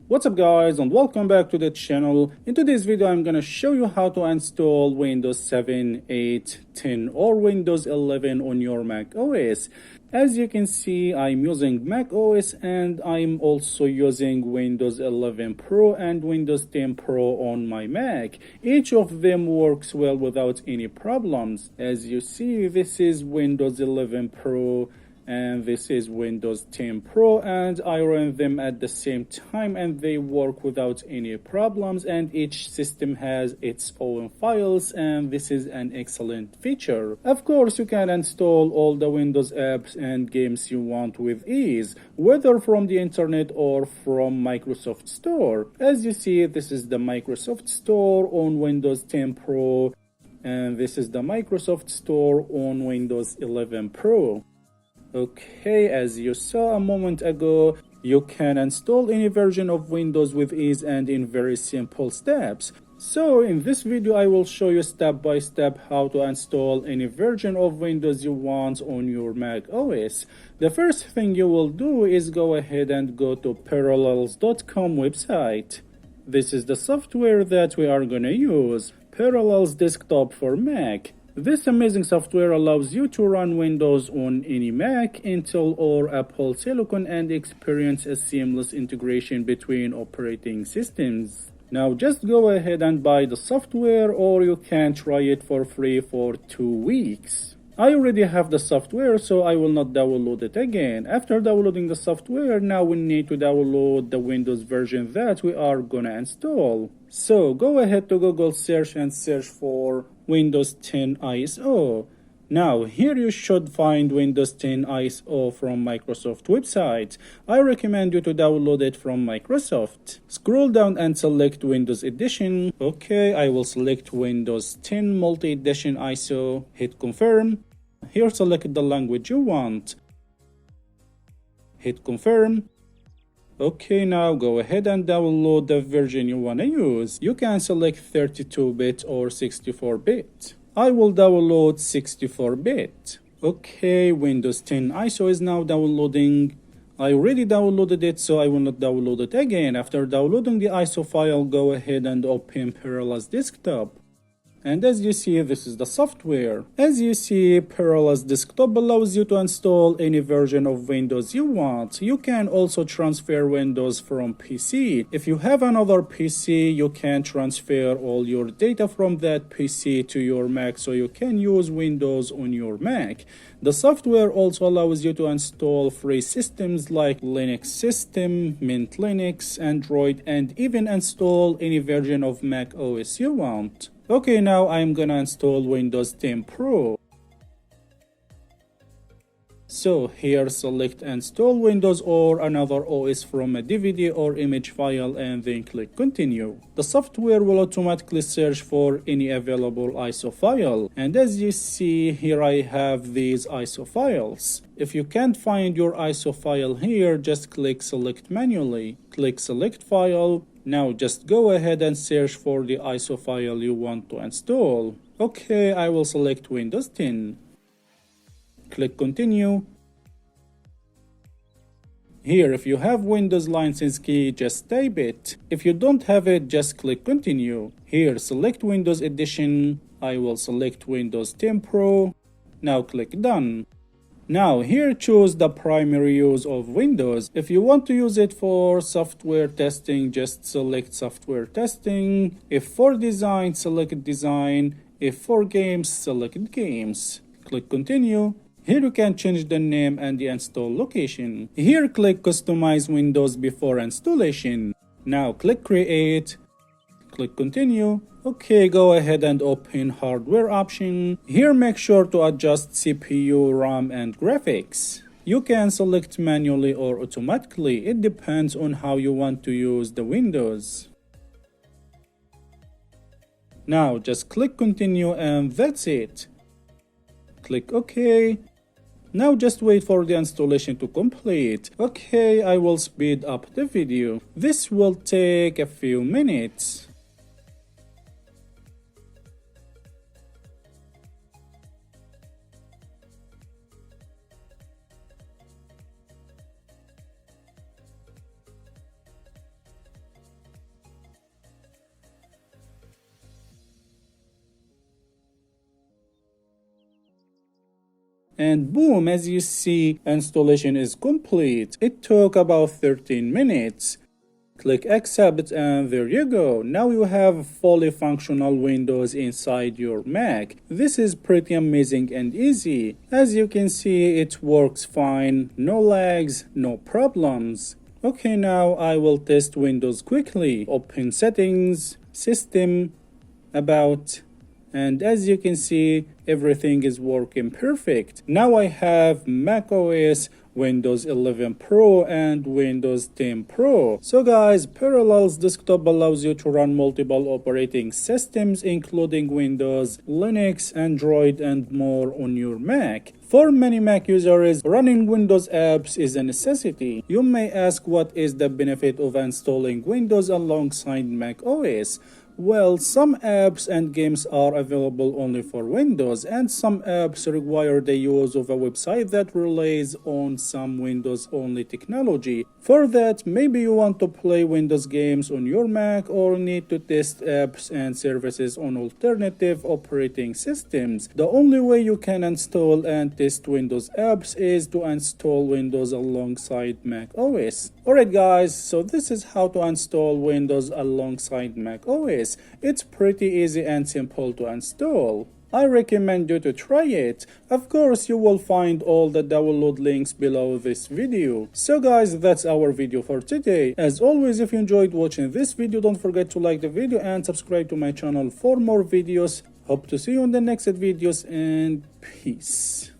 What's up guys, and welcome back to the channel. In today's video I'm gonna show you how to install Windows 7, 8, 10 or Windows 11 on your Mac OS. As you can see, I'm using Mac OS and I'm also using Windows 11 Pro and Windows 10 Pro on my Mac. Each of them works well without any problems. As you see, this is Windows 11 Pro and this is Windows 10 Pro, and I run them at the same time and they work without any problems, and each system has its own files, and this is an excellent feature. Of course, you can install all the Windows apps and games you want with ease, whether from the internet or from Microsoft Store. As you see, this is the Microsoft Store on Windows 10 Pro, and this is the Microsoft Store on Windows 11 Pro. Okay, as you saw a moment ago, you can install any version of Windows with ease and in very simple steps. So in this video, I will show you step by step how to install any version of Windows you want on your Mac OS. The first thing you will do is go ahead and go to parallelsdesktop website. This is the software that we are gonna use, Parallels Desktop for Mac. This amazing software allows you to run Windows on any Mac, Intel or Apple Silicon and experience a seamless integration between operating systems. Now just go ahead and buy the software, or you can try it for free for 2 weeks. I already have the software, so I will not download it again. After downloading the software, now we need to download the Windows version that we are gonna install. So go ahead to Google search and search for Windows 10 ISO. Now here you should find Windows 10 ISO from Microsoft website. I recommend you to download it from Microsoft. Scroll down and select Windows Edition. Okay, I will select Windows 10 Multi-Edition ISO. Hit confirm. Here select the language you want. Hit confirm. Okay, now go ahead and download the version you want to use. You can select 32-bit or 64-bit. I will download 64-bit. Okay, Windows 10 ISO is now downloading. I already downloaded it, so I will not download it again. After downloading the ISO file, go ahead and open Parallels Desktop. And as you see, this is the software. As you see, Parallels Desktop allows you to install any version of Windows you want. You can also transfer Windows from PC. If you have another PC, you can transfer all your data from that PC to your Mac, so you can use Windows on your Mac. The software also allows you to install free systems like Linux system, Mint Linux, Android, and even install any version of Mac OS you want. Okay, now I'm gonna install Windows 10 Pro. So here select install Windows or another OS from a DVD or image file and then click continue. The software will automatically search for any available ISO file, and as you see here I have these ISO files. If you can't find your ISO file here, just click select manually. Click select file. Now just go ahead and search for the ISO file you want to install. Okay, I will select Windows 10. Click continue. Here, if you have Windows license key, just type it. If you don't have it, just click continue. Here, select Windows Edition. I will select Windows 10 Pro. Now click done. Now here choose the primary use of Windows. If you want to use it for software testing, just select software testing. If for design, select design. If for games, select games. Click continue. Here you can change the name and the install location. Here click customize Windows before installation. Now click create. Click continue. Okay, go ahead and open hardware option. Here make sure to adjust CPU, RAM and graphics. You can select manually or automatically. It depends on how you want to use the Windows. Now just click continue and that's it. Click OK. Now just wait for the installation to complete. Okay, I will speed up the video. This will take a few minutes. And boom, as you see, installation is complete. It took about 13 minutes. Click accept and there you go. Now you have fully functional Windows inside your Mac. This is pretty amazing and easy. As you can see, it works fine. No lags, no problems. Okay, now I will test Windows quickly. Open settings, system, about, and as you can see, everything is working perfect. Now I have macOS, Windows 11 Pro and Windows 10 Pro. So guys, Parallels Desktop allows you to run multiple operating systems including Windows, Linux, Android and more on your Mac. For many Mac users, running Windows apps is a necessity. You may ask, what is the benefit of installing Windows alongside macOS? Well, some apps and games are available only for Windows, and some apps require the use of a website that relies on some Windows-only technology. For that, maybe you want to play Windows games on your Mac or need to test apps and services on alternative operating systems. The only way you can install and test Windows apps is to install Windows alongside macOS. Alright guys, so this is how to install Windows alongside macOS. It's pretty easy and simple to install. I recommend you to try it. Of course, you will find all the download links below this video. So guys, that's our video for today. As always, if you enjoyed watching this video, don't forget to like the video and subscribe to my channel for more videos. Hope to see you in the next videos and peace.